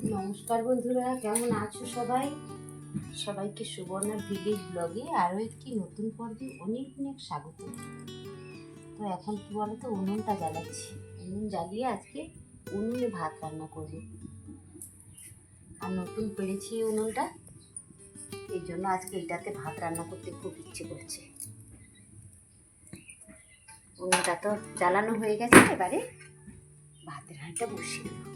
নমস্কার বন্ধুরা, কেমন আছো সবাই? সবাইকে সুবর্ণার ভিলেজ ব্লগে আরও একটি নতুন পর্বে অনেক অনেক স্বাগত। তো এখন কি বলতো, উনুনটা জ্বালাচ্ছি। উনুন জ্বালিয়ে আজকে উনুনে ভাত রান্না করব। আর নতুন পেরেছি উনুনটা, এই জন্য আজকে এটাতে ভাত রান্না করতে খুব ইচ্ছে করছে। উনুনটা তো জ্বালানো হয়ে গেছে, এবারে ভাতের হাঁড়িটা বসিয়ে দেবো।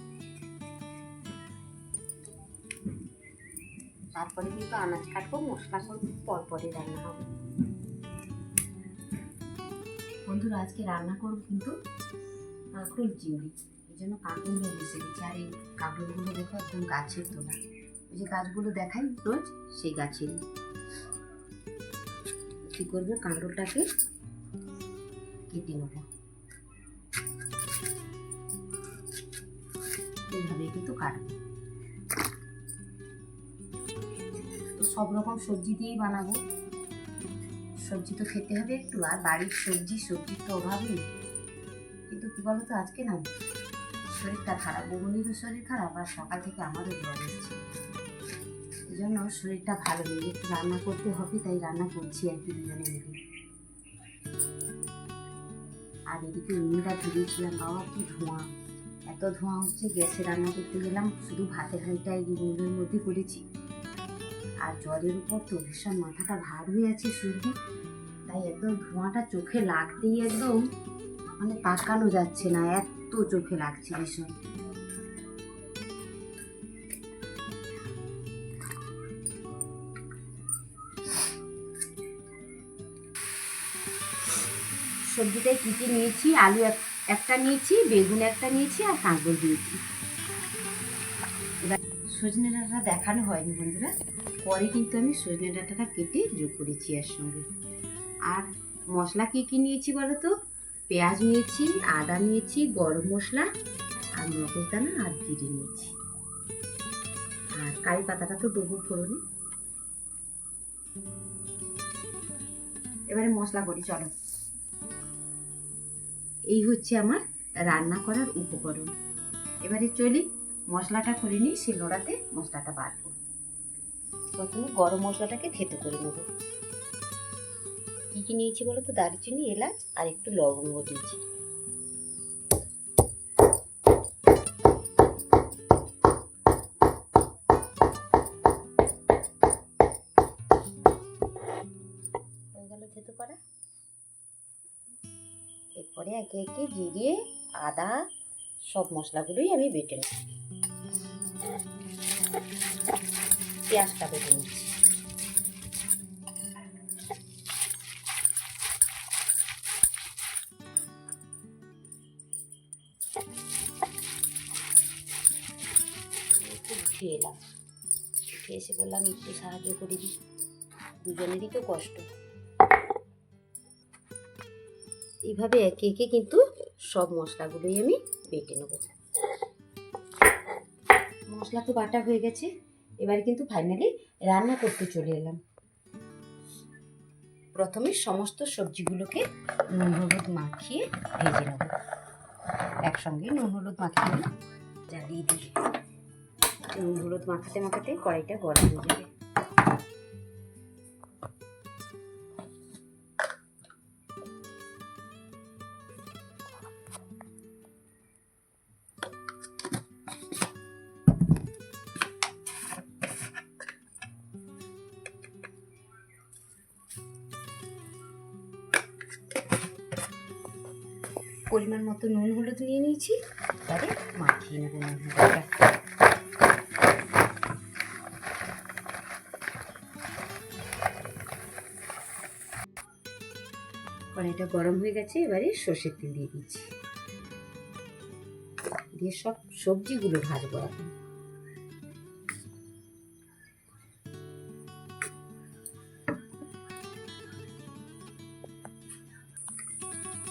তারপরে কিন্তু আনাজ কাটবো, মশলা করবো, পরপরই রান্না হবে। বন্ধুরা, আজকে রান্না করবো কিন্তু কাঁকরোল চিংড়ি। এই জন্য কাঁকরোলগুলো বসে দিচ্ছি। আর এই কাঁকরোলগুলো দেখো একদম গাছের তোলা, ওই যে গাছগুলো দেখাই রোজ, সেই গাছেরই। কি করবো, কাঁকরোলটাকে কেটে নেবো। এইভাবে কিন্তু কাটবো। তো সব রকম সবজি দিয়েই বানাবো। সবজি তো খেতে হবে একটু, আর বাড়ির সবজির তো অভাব নেই। কিন্তু কি বলতো, আজকে না শরীরটা খারাপ, বৌমনিরও শরীর খারাপ, আর সকাল থেকে আমারও জ্বর এসেছে। এই জন্য শরীরটা ভালো নেই, একটু রান্না করতে হবে, তাই রান্না করছি আর কি, দুজনে মিলে। আর এদিকে উনুনটা ধরিয়েছিলাম, বাবা কি ধোঁয়া, এত ধোঁয়া হচ্ছে। গ্যাসে রান্না করতে গেলাম, শুধু ভাতের হাঁড়িটা এই উনুনের মধ্যে করেছি। আর জ্বরের উপর তো ভীষণ মাথাটা ভার হয়ে আছে, সর্দি, তাই একদম ধোঁয়াটা চোখে লাগতেই একদম মানে তাকানো যাচ্ছে না, এত চোখে লাগছে ভীষণ। সবজিটাই কী কী নিয়েছি, আলু একটা নিয়েছি, বেগুন একটা নিয়েছি, আর কাঁকরোল দিয়েছি। এবার সজনে ডাঁটা দেখানো হয়নি বন্ধুরা, পরে কিন্তু আমি সজনে ডাঁটাটা কেটে যোগ করেছি এর সঙ্গে। আর মশলা কী কী নিয়েছি বলো তো, পেঁয়াজ নিয়েছি, আদা নিয়েছি, গরম মশলা, আর মগজদানা, আর জিরে নিয়েছি। আর কারি পাতাটা তো দেবো ফোড়নে। এবারে মশলা করি, চলো। এই হচ্ছে আমার রান্না করার উপকরণ। এবারে চলি মশলাটা করে নিই, শিলনোড়াতে মশলাটা বাটবো। প্রথমে গরম মশলাটাকে থেতো করে নেব। কী কী নিয়েছি বলো তো, দারচিনি, এলাচ, আর একটু লবঙ্গ দিয়েছি। হয়ে গেল থেতো করা। এরপরে একে একে জিরে, আদা, সব মশলাগুলোই আমি বেটে নেব। পেঁয়াজটা বেটে নিচ্ছি। উঠে এলাম, উঠে এসে বললাম একটু সাহায্য করে দিই, দুজনেরই তো কষ্ট। এইভাবে একে একে কিন্তু সব মশলাগুলোই আমি বেটে নেব। মশলা তো বাটা হয়ে গেছে, এবারে কিন্তু ফাইনালি রান্না করতে চলে এলাম। প্রথমে সমস্ত সবজিগুলোকে নুন হলুদ মাখিয়ে ভেজে নেব। একসঙ্গে নুন হলুদ মাখিয়ে জ্বালিয়ে দিই। নুন হলুদ মাখাতে মাখাতে কড়াইটা গরম হয়ে যাবে। পরিমাণ মতো নুন হলুদ নিয়ে নিয়েছি, এবারে মাখিয়ে নেব নুন হলুদটা। কড়াইটা গরম হয়ে গেছে, এবারে সর্ষের তেল দিয়ে দিচ্ছি, দিয়ে সব সবজিগুলো ভাজবো এখন।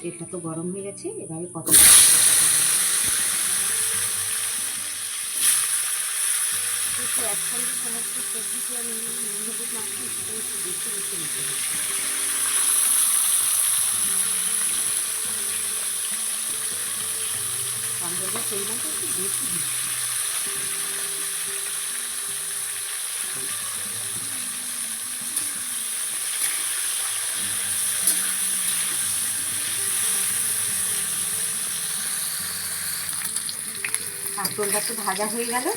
তেলটা তো গরম হয়ে গেছে, এবারে একসঙ্গে সমস্ত সবজিকে আমি নুন হলুদ মাখিয়ে সেটা একটু বেছে বেছে নিতে হচ্ছে। কাঁকরোলের পরিমাণটা একটু বেশি দিচ্ছি। কাঁকরোলটা তো ভাজা হয়ে গেল।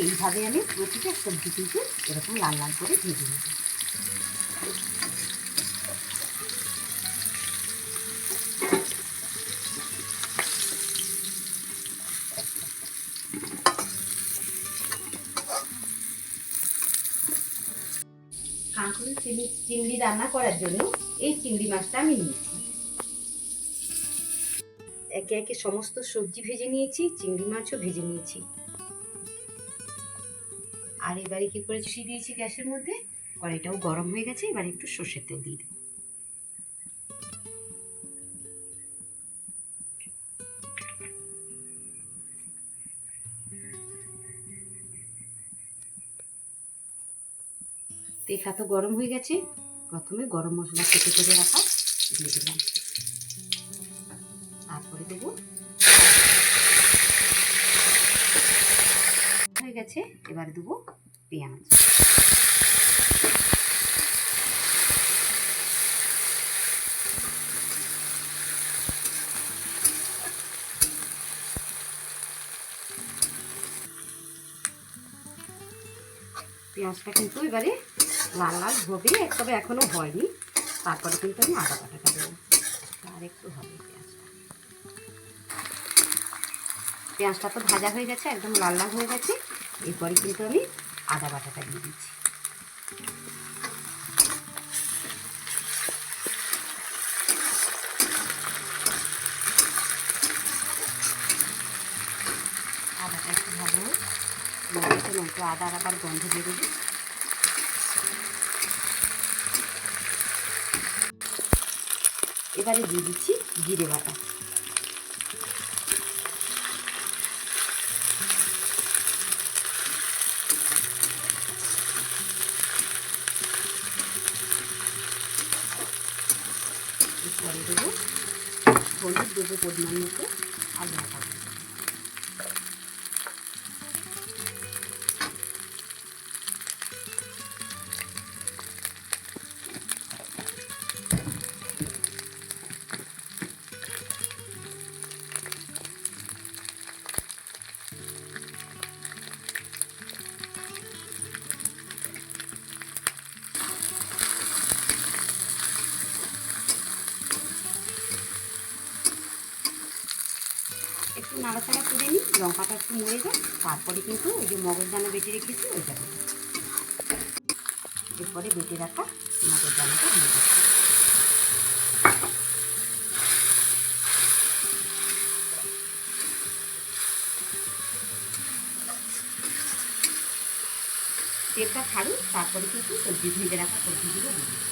এইভাবে আমি প্রতিটা সবজি কিন্তু এরকম লাল লাল করে ভেজে নেব। কাঁকরোল চিংড়ি রান্না করার জন্য এই চিংড়ি মাছটা আমি নিয়েছি। একে একে সমস্ত সবজি ভেজে নিয়েছি, চিংড়ি মাছও ভেজে নিয়েছি। আর এবারে কি করেছি, দিয়েছি গ্যাসের মধ্যে, কড়াইটাও গরম হয়ে গেছে। এবার একটু সর্ষের তেল দিয়ে দেবো। তেলটা তো গরম হয়ে গেছে। প্রথমে গরম মশলা কেটে করে রাখা দিয়ে দিলাম, তারপরে দেবো হয়ে গেছে। এবারে দেবো পেঁয়াজ, পেঁয়াজটা কিন্তু এবারে লাল লাল হবে, তবে এখনো হয়নি। তারপরে কিন্তু আমি আদা বাটাটা দেবো, আর একটু হবে। পেঁয়াজটা তো ভাজা হয়ে গেছে, একদম লাল লাল হয়ে গেছে। এরপরে কিন্তু আমি আদা বাটাটা দিয়ে দিচ্ছি। আদাটা একটু ভালো নয়তো নয়তো আদার আবার গন্ধ বেরোবে। এবারে দিয়ে দিচ্ছি জিরে বাটা। এরপরে দেবো হলুদ, দেবো পরিমাণ মতো, আর লঙ্কা দেবো। একটু নাড়াচাড়া করে নিই, লঙ্কাটা একটু মরে যায়। তারপরে কিন্তু ওই যে মগজদানা বেটে রেখেছি ওইটা দেবো। এরপরে বেটে রাখা মগজদানাটা দিয়ে দিচ্ছি। তেলটা ছাড়ুন, তারপরে কিন্তু সবজি ভেজে রাখা সবজিগুলো দিয়ে দিচ্ছি।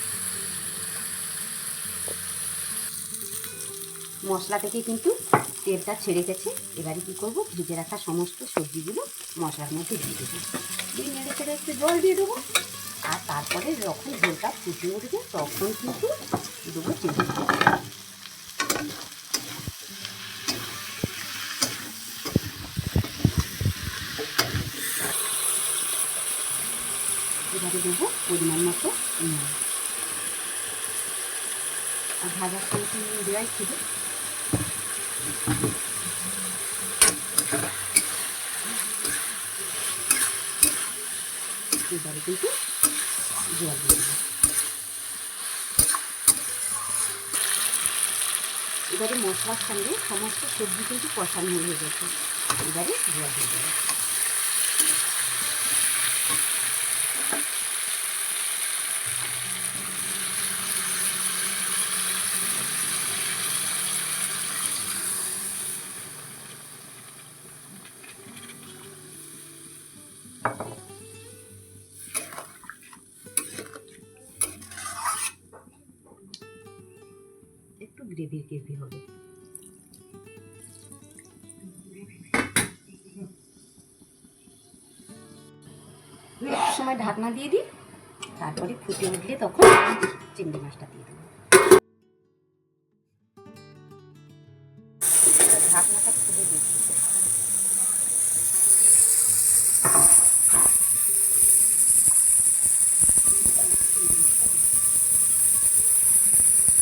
মশলা থেকে কিন্তু তেলটা ছেড়ে গেছে। এবারে কী করবো, ভেজে রাখা সমস্ত সবজিগুলো মশলার মধ্যে দিয়ে দেবো। দিয়ে নেড়ে চেড়ে একটু জল দিয়ে দেবো। আর তারপরে যখন ঝোলটা ফুটে উঠবে তখন কিন্তু দেবো চিংড়ি। এবারে দেবো পরিমাণ মতো নুন। আর ভাজার সময় নুন দেওয়াই ছিল। এবারে কিন্তু জল দিয়ে দেবো। এবারে মশলার সঙ্গে সমস্ত সবজি কিন্তু কষানো হয়ে গেছে। এবারে জল দিয়ে দেবো। একটু গ্রেভি গ্রেভি হবে। সময় ঢাকনা দিয়ে দিই, তারপরে ফুটে উঠলে তখন চিংড়ি মাছটা দিয়ে দেবো। ঢাকনাটা খুলে দিচ্ছি।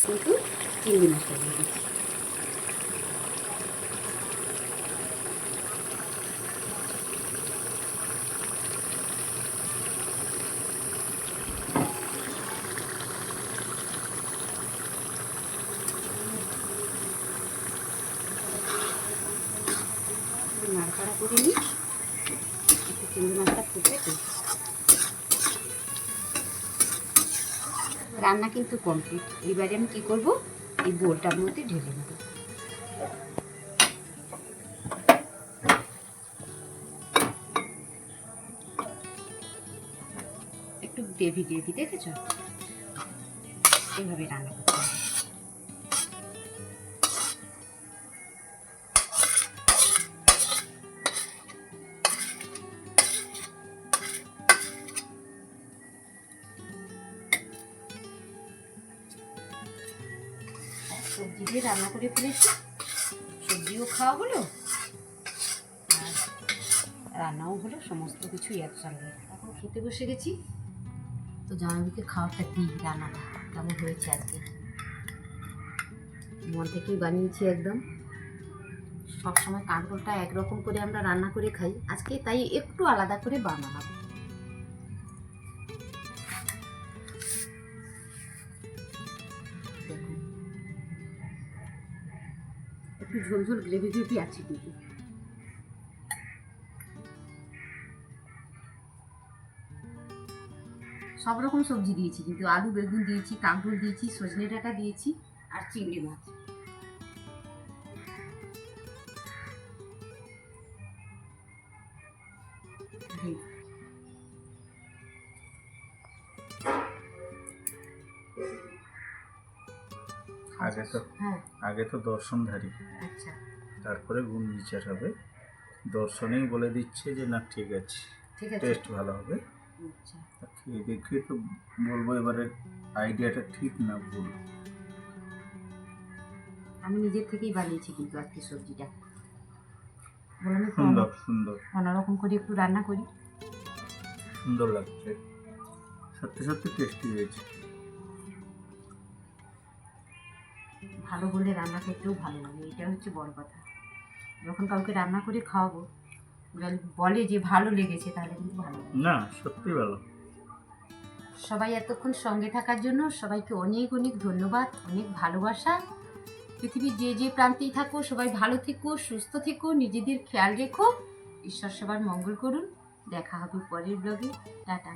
কিন্তু চিংড়ি মাছটা দিয়ে দিচ্ছি। চিংড়ি মাছটা ফুটবে তো। রান্না কিন্তু কমপ্লিট। এবারে আমি কী করবো, এই বোলটার মধ্যে ঢেলে নেব। একটু গ্রেভি গ্রেভি দেখেছ, এইভাবে রান্না করতে হবে। সবজি দিয়ে রান্না করে ফেলেছি, সবজিও খাওয়া হলো আর রান্নাও হলো, সমস্ত কিছু একসঙ্গে। এখন খেতে বসে গেছি। তো জামাইবাবুকে খাওয়াটা দিই, রান্নাটা কেমন হয়েছে আজকে। মন থেকেই বানিয়েছি একদম। সবসময় কাঁকরোলটা একরকম করে আমরা রান্না করে খাই, আজকে তাই একটু আলাদা করে বানালাম। দেখুন একটু ঝোল ঝোল গ্রেভি গ্রেভি আছে কিন্তু। সব রকম সবজি দিয়েছি কিন্তু, আলু বেগুন দিয়েছি, কাঁকরোল দিয়েছি, সজনে ডাঁটা দিয়েছি আর চিংড়ি মাছ। আগে তো দর্শনধারী, আচ্ছা তারপরে গুণ বিচার হবে। দর্শনেই বলে দিচ্ছে যে না ঠিক আছে, ঠিক আছে, টেস্ট ভালো হবে। আচ্ছা খেয়ে দেখে তো বলবো এবারে আইডিয়াটা ঠিক না ভুল। আমি নিজের থেকেই বানিয়েছি কিন্তু আজকে সবজিটা। সুন্দর সুন্দর অন্যরকম করে একটু রান্না করি, সুন্দর লাগছে, সত্যি সত্যি টেস্টি হয়েছে। ভালো বলে রান্না করতেও ভালো লাগে, এটা হচ্ছে বড় কথা। যখন কাউকে রান্না করে খাওয়াবো, বলে যে ভালো লেগেছে, তাহলে কিন্তু ভালো লাগে। না সত্যি ভালো। সবাই এতক্ষণ সঙ্গে থাকার জন্য সবাইকে অনেক অনেক ধন্যবাদ, অনেক ভালোবাসা। পৃথিবীর যে যে প্রান্তেই থাকো সবাই ভালো থেকো, সুস্থ থেকো, নিজেদের খেয়াল রেখো। ঈশ্বর সবার মঙ্গল করুন। দেখা হবে পরের ব্লগে। টাটা।